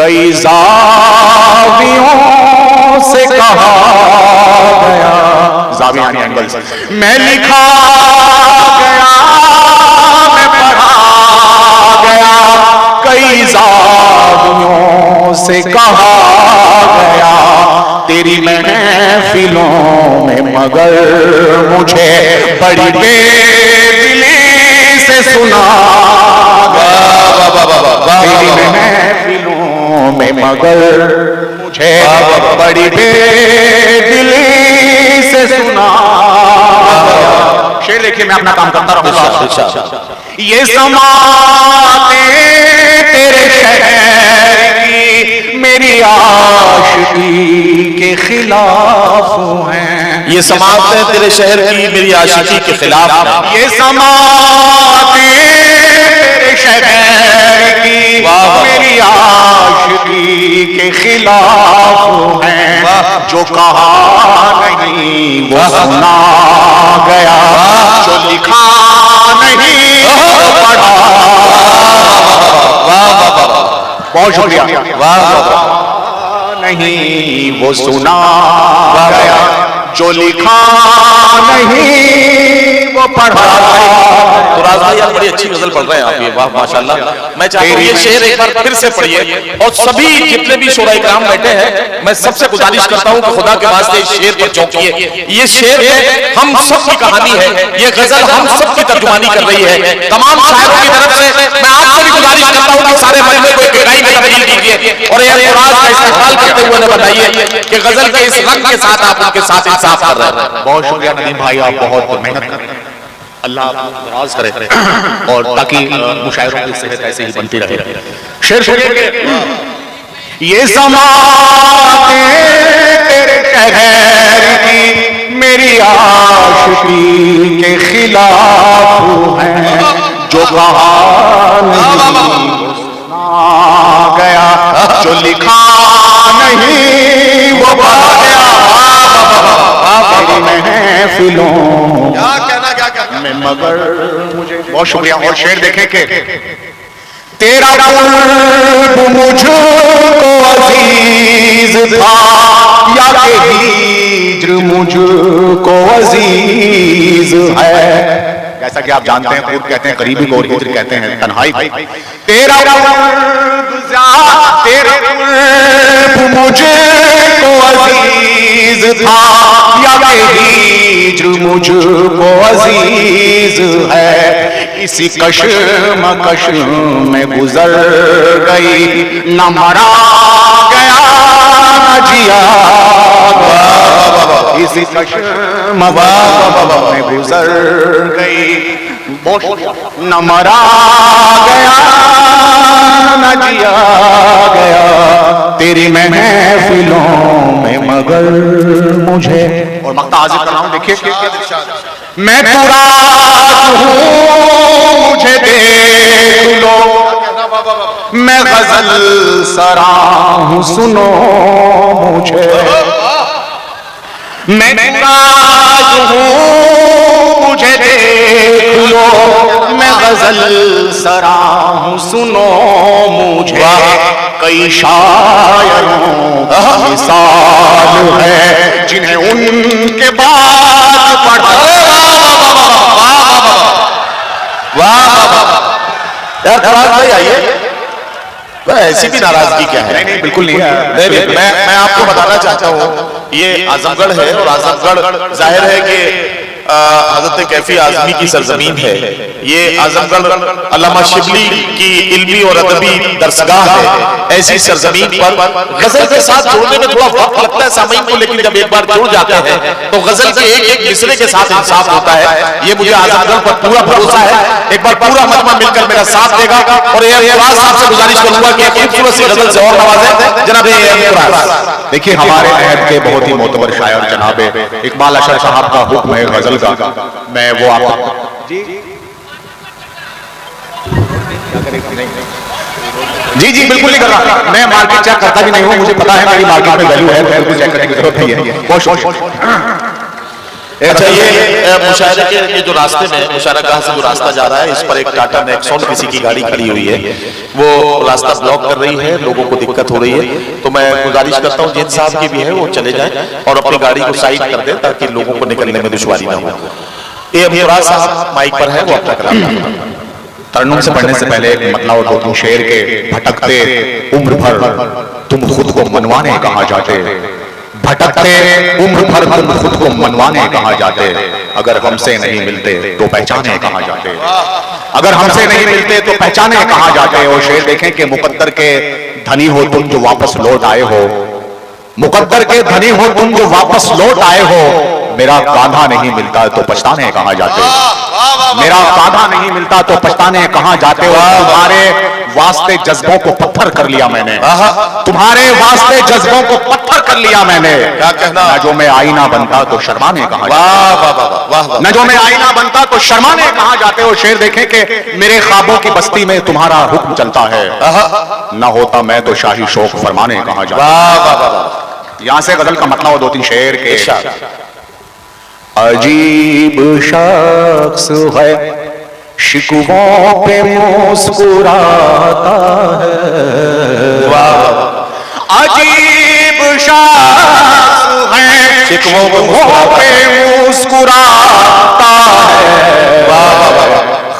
کئی زاویوں سے کہا گیا، زاویہ یعنی اینگلز، میں لکھا گیا، میں پڑھا گیا، کئی زاویوں سے کہا گیا تیری محفلوں میں، مگر مجھے بڑی بے دلی سے سنا گیا، تیری محفلوں میں مگر مجھے بڑی بے دلی سے سنا گیا۔ شعر دیکھیے، میں اپنا کام کرتا رہوں گا۔ یہ سماعتیں تیرے شہر کی میری عاشقی کے خلاف ہیں، یہ سماعتیں تیرے شہر کی میری عاشقی کے خلاف ہیں، یہ سماعتیں تیرے شہر کی میری عاشقی کے خلاف ہیں، جو کہا نہیں وہ سنا گیا، جو لکھا نہیں وہ پڑھا۔ بہت شکریہ۔ نہیں وہ سنا گیا، جو لکھا نہیں وہ پڑھا۔ تو راز بھائی آپ بڑی اچھی غزل پڑھ رہے ہیں آپ، یہ واہ ماشاءاللہ۔ میں چاہتا ہوں یہ شعر ایک بار پھر سے پڑھیے، اور سبھی جتنے بھی شعراء کرام بیٹھے ہیں میں سب سے گزارش کرتا ہوں کہ خدا کے واسطے اس شعر پر چونکیے۔ یہ شعر ہے ہم سب کی کہانی ہے، یہ غزل ہم سب کی ترجمانی کر رہی ہے۔ تمام شاعروں کی طرف سے میں آپ سے بھی گزارش کرتا ہوں کہ سارے مجمع کو ایک گہرائی میں تبدیل کیجیے، اور یہ راز کا استقبال کرتے ہوئے بتائیے کہ غزل کے اس رنگ کے ساتھ آپ ان کے ساتھ انصاف کر رہے ہیں۔ بہت شکریہ ندیم بھائی، آپ بہت محنت کر رہے ہیں، اللہ آپ کو دراز کرے اور تاکہ مشاعروں کی صحت ایسے ہی بنتی رہے۔ شعر سنیے کہ یہ سماعتیں تیرے شہر کی میری عاشقی کے خلاف ہیں، جو کہا نہیں وہ سنا گیا، جو لکھا نہیں وہ پڑھا گیا، محفلوں میں مگر مجھے۔ بہت شکریہ۔ اور شعر دیکھیں کہ تیرا قرب مجھ کو عزیز تھا، یا کہ ہجر مجھ کو عزیز ہے، جیسا کہ آپ جانتے ہیں قرب کہتے ہیں قریبی کو، اور ہجر کہتے ہیں تنہائی کو۔ تیرا قرب مجھ کو عزیز تھا، یا کہ ہجر مجھ کو عزیز ہے، اسی کشمکش میں گزر گئی، نہ مرا گیا نہ جیا گیا، اسی کشمکش میں گزر گئی، نہ مرا گیا نہ جیا گیا تیری محفلوں میں، مگر مجھے۔ اور مقطع حاضر کر رہا ہوں، دیکھیے میں تو رات ہوں مجھے دیکھ لو، میں غزل سرا ہوں سنو مجھے، میں تو رات ہوں مجھے دیکھ لو، میں غزل سرا ہوں سنو مجھے، کئی شاعروں کی مثال ہے جنہیں ان کے بعد پڑھا۔ ایسی بھی ناراضگی کیا ہے؟ نہیں بالکل نہیں، میں آپ کو بتانا چاہتا ہوں یہ اعظم گڑھ ہے، اور اعظم گڑھ ظاہر ہے کہ حضرت کیفی اعظمی کی سرزمین ہے۔ یہ اعظم گڑھ علامہ شبلی کی علمی اور ادبی درسگاہ ہے۔ ایسی سرزمین پر غزل کے ساتھ جوڑنے میں تھوڑا وقت لگتا ہے سامعین کو، لیکن جب ایک بار جڑ جاتے ہیں تو غزل کے ایک ایک مصرعے کے ساتھ انصاف ہوتا ہے۔ یہ مجھے اعظم گڑھ پر پورا بھروسہ ہے۔ ایک بار پورا مجمع مل کر میرا ساتھ دے گا، اور اے فراز صاحب سے گزارش کروں گا کہ خوبصورت سی غزل سے اور نوازیں جناب اے فراز۔ دیکھیے ہمارے عہد کے بہت ہی معتبر شاعر جناب اقبال اشر صاحب کا حکم ہے غزل کا، میں وہ آپ کو جی بالکل نہیں کر رہا، میں مارکیٹ چیک کرتا بھی نہیں ہوں، مجھے پتا ہے میری مارکیٹ میں ویلیو ہے، بالکل چیک کرنے کی ضرورت نہیں ہے۔ بہت شکریہ۔ اچھا یہ مشاعرے کے یہ جو راستے میں مشاعرہ گاہ سے جو راستہ جا رہا ہے اس پر ایک ٹاٹا نیکسون کسی کی گاڑی کھڑی ہوئی ہے، وہ راستہ بلاک کر رہی ہے، لوگوں کو دقت ہو رہی ہے، تو میں گزارش کرتا ہوں جن صاحب کی بھی ہے وہ چلے جائیں اور اپنی گاڑی کو سائڈ کر دیں تاکہ لوگوں کو نکلنے میں دشواری نہ ہو۔ یہ ابراز صاحب مائک پر ہے، وہ اپنا کلام کریں۔ ترنم سے پڑھنے سے پہلے ایک مطلع اور دو تین شعر کے بھٹکتے عمر بھر تم خود کو منوانے کہاں جاتے، بھٹکتے عمر بھر تم خود کو منوانے کہاں جاتے، اگر ہم سے نہیں ملتے تو پہچانے کہاں جاتے، اگر ہم سے نہیں ملتے تو پہچانے کہاں جاتے۔ اور شعر دیکھیں کہ مقدر کے دھنی ہو تم جو واپس لوٹ آئے ہو، مقدر کے دھنی ہو تم جو واپس لوٹ آئے ہو، میرا کاندھا نہیں ملتا تو پچھتانے کہاں جاتے، میرا کاندھا نہیں ملتا تو پچھتانے کہاں جاتے ہو۔ تمہارے واسطے جذبوں کو پتھر کر لیا میں نے، تمہارے واسطے جذبوں کو پتھر کر لیا میں نے، کیا کہنا، نہ جو میں آئینہ بنتا تو شرمانے کہاں جاتے، نہ جو میں آئینہ بنتا تو شرمانے کہاں جاتے ہو۔ شعر دیکھیں کہ میرے خوابوں کی بستی میں تمہارا حکم چلتا ہے، نہ ہوتا میں تو شاہی شوق فرمانے کہاں جاتے۔ یہاں سے غزل کا مطلب دو تین شعر کے۔ عجیب شخص ہے شکووں پہ مسکراتا ہے، عجیب شخص ہے شکووں پہ مسکراتا ہے،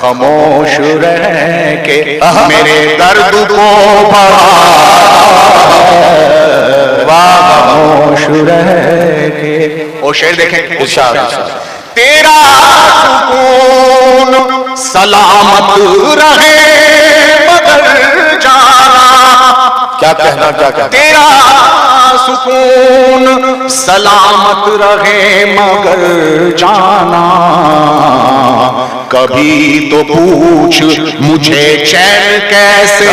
خاموش رہ کے میرے درد کو بڑھاتا ہے، خاموش رہ کے۔ اور شعر دیکھیں، تیرا سکون سلامت رہے مگر جانا، کیا کہنا، کیا کہنا، تیرا سکون سلامت رہے مگر جانا، کبھی تو پوچھ مجھے چین کیسے،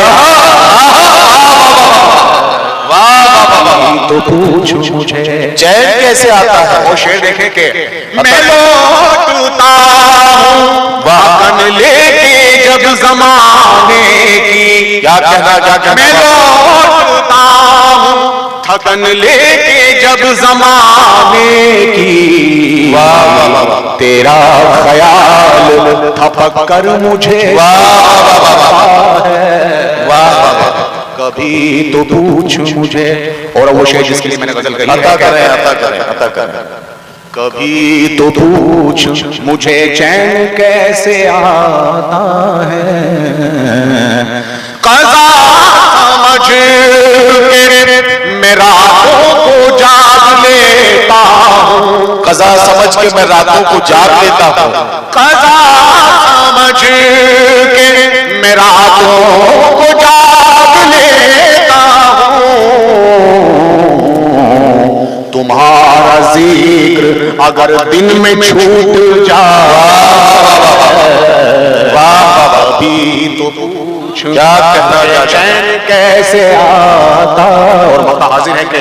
تو پوچھ مجھے چین کیسے آتا ہے۔ وہ شعر دیکھیں کہ میں لوٹتا ہوں وطن لے کے جب زمانے کی، کیا کہنا، کیا کہنا، میں لوٹتا ہوں تھکن لے کے جب زمانے کی، تیرا خیال تھپک کر مجھے کبھی تو پوچھ مجھے۔ اور وہ شعر جس کے لیے میں نے غزل کہی ہے، عطا کریں، عطا کریں، عطا کریں، کبھی تو پوچھ مجھے چین کیسے آتا ہے، قضا سمجھ کے میں راتوں کو جاگ لیتا ہوں، قضا سمجھ کے میں راتوں کو جاگ لیتا ہوں، قضا سمجھ کے میں راتوں کو جاگ لیتا ہوں، تمہارا ذکر اگر دن میں چھوٹ جائے، ابھی تو پوچھ کیا کہنا، چین کیسے آتا۔ اور موقع حاضر ہے کہ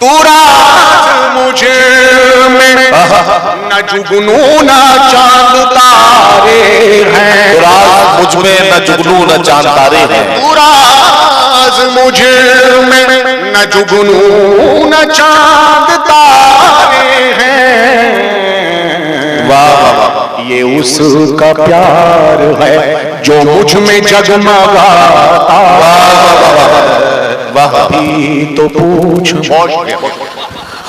تو راز مجھ میں نہ جگنو نہ چاند تارے ہیں، راز مجھ میں نہ جگنو نہ چاند تارے ہیں، تو راز مجھ میں نہ جگنو نہ چاند تارے ہیں، یہ اس کا پیار ہے جو مجھ میں جگمگاتا، ابھی تو پوچھ